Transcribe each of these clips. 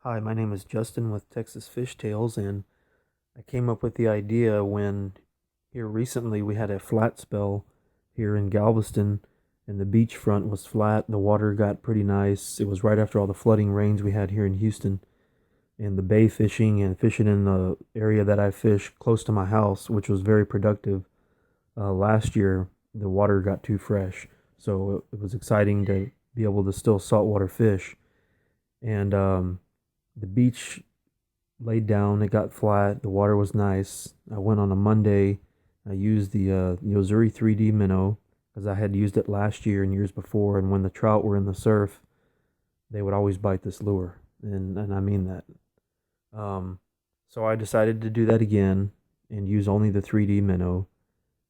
Hi, my name is Justin with Texas Fish Tales, and I came up with the idea when here recently we had a flat spell here in Galveston, and the beachfront was flat. The water got pretty nice. It was right after all the flooding rains we had here in Houston, and the bay fishing and fishing in the area that I fish close to my house, which was very productive. Last year, the water got too fresh, so it was exciting to be able to still saltwater fish. And the beach laid down. It got flat. The water was nice. I went on a Monday. I used the Yozuri 3D minnow because I had used it last year and years before. And when the trout were in the surf, they would always bite this lure, and I mean that. Um, so I decided to do that again and use only the 3D minnow.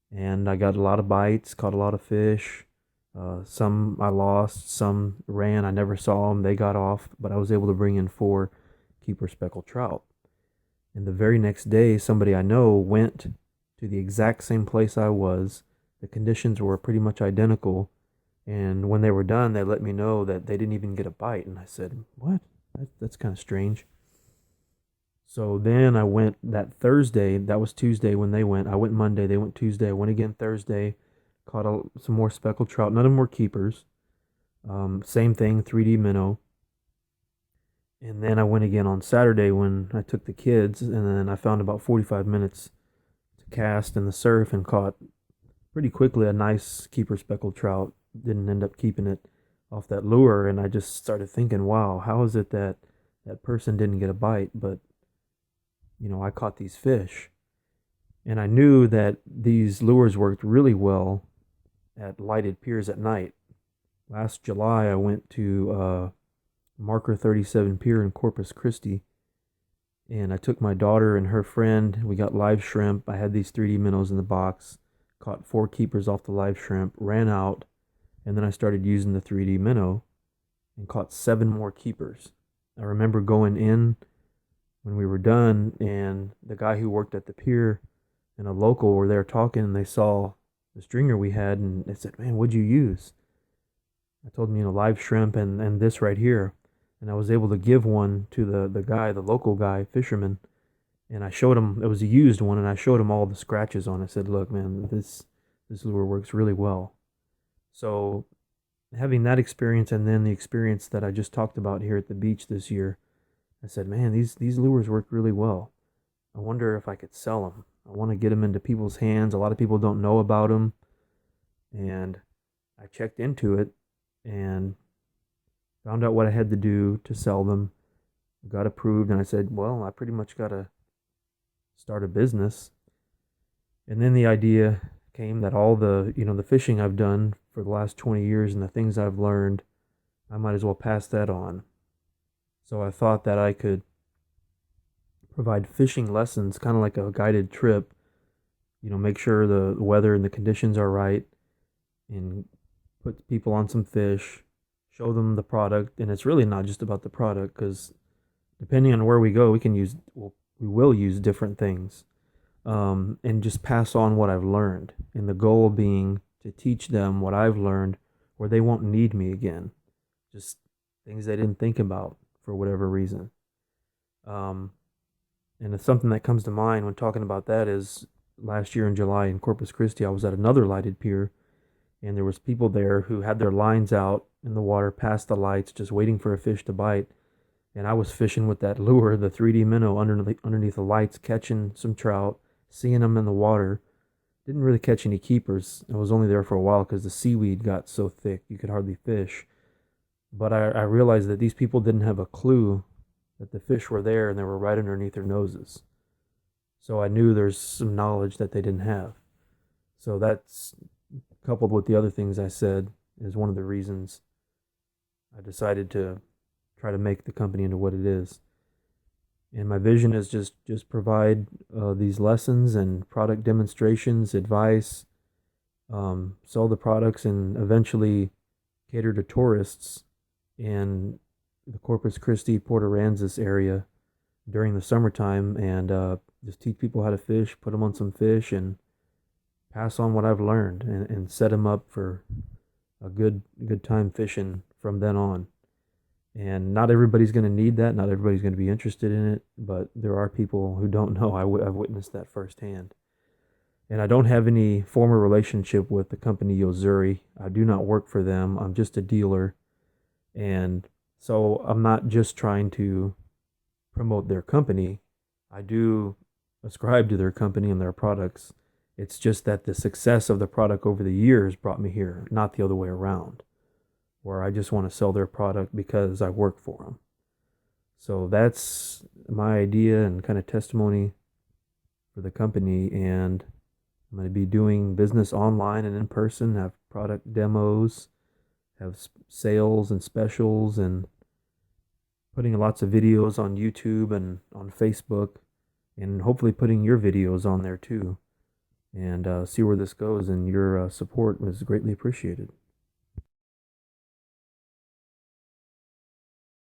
And I got a lot of bites, caught a lot of fish. Some I lost, some ran. I never saw them. They got off, but I was able to bring in four keeper speckled trout. And the very next day, somebody I know went to the exact same place I was. The conditions were pretty much identical. And when they were done, they let me know that they didn't even get a bite. And I said, "What? That's kind of strange." So then I went that Thursday. That was Tuesday when they went. I went Monday. They went Tuesday. I went again Thursday. Caught some more speckled trout. None of them were keepers. Same thing, 3D minnow. And then I went again on Saturday when I took the kids, and then I found about 45 minutes to cast in the surf and caught pretty quickly a nice keeper speckled trout. Didn't end up keeping it off that lure, and I just started thinking, wow, how is it that that person didn't get a bite, but I caught these fish. And I knew that these lures worked really well at lighted piers at night. Last July, I went to Marker 37 Pier in Corpus Christi, and I took my daughter and her friend. We got live shrimp. I had these 3D minnows in the box, caught four keepers off the live shrimp, ran out, and then I started using the 3D minnow and caught seven more keepers. I remember going in when we were done, and the guy who worked at the pier and a local were there talking, and they saw the stringer we had, and they said, "Man, what'd you use?" I told them, live shrimp and this right here. And I was able to give one to the guy, the local guy, fisherman. And I showed him, it was a used one, and I showed him all the scratches on it. I said, "Look, man, this lure works really well." So having that experience and then the experience that I just talked about here at the beach this year, I said, "Man, these lures work really well. I wonder if I could sell them. I want to get them into people's hands. A lot of people don't know about them." And I checked into it and found out what I had to do to sell them, got approved, and I said, "Well, I pretty much got to start a business." And then the idea came that all the fishing I've done for the last 20 years and the things I've learned, I might as well pass that on. So I thought that I could provide fishing lessons, kind of like a guided trip, make sure the weather and the conditions are right, and put people on some fish, show them the product. And it's really not just about the product, because depending on where we go, we will use different things, and just pass on what I've learned. And the goal being to teach them what I've learned, where they won't need me again. Just things they didn't think about for whatever reason. Um, and it's something that comes to mind when talking about that is last year in July in Corpus Christi, I was at another lighted pier, and there was people there who had their lines out in the water past the lights, just waiting for a fish to bite. And I was fishing with that lure, the 3D minnow, underneath the lights, catching some trout, seeing them in the water. Didn't really catch any keepers. I was only there for a while because the seaweed got so thick you could hardly fish. But I realized that these people didn't have a clue that the fish were there, and they were right underneath their noses. So I knew there's some knowledge that they didn't have. So that's coupled with the other things I said is one of the reasons I decided to try to make the company into what it is. And my vision is just provide these lessons and product demonstrations, advice, sell the products, and eventually cater to tourists in the Corpus Christi, Port Aransas area during the summertime, and just teach people how to fish, put them on some fish, and pass on what I've learned, and set them up for a good time fishing from then on. And not everybody's going to need that. Not everybody's going to be interested in it, but there are people who don't know. I've witnessed that firsthand. And I don't have any formal relationship with the company Yozuri. I do not work for them. I'm just a dealer. And so I'm not just trying to promote their company. I do ascribe to their company and their products. It's just that the success of the product over the years brought me here, not the other way around, where I just want to sell their product because I work for them. So that's my idea and kind of testimony for the company. And I'm going to be doing business online and in person, have product demos, have sales and specials, and putting lots of videos on YouTube and on Facebook, and hopefully putting your videos on there too. And see where this goes. And your support was greatly appreciated.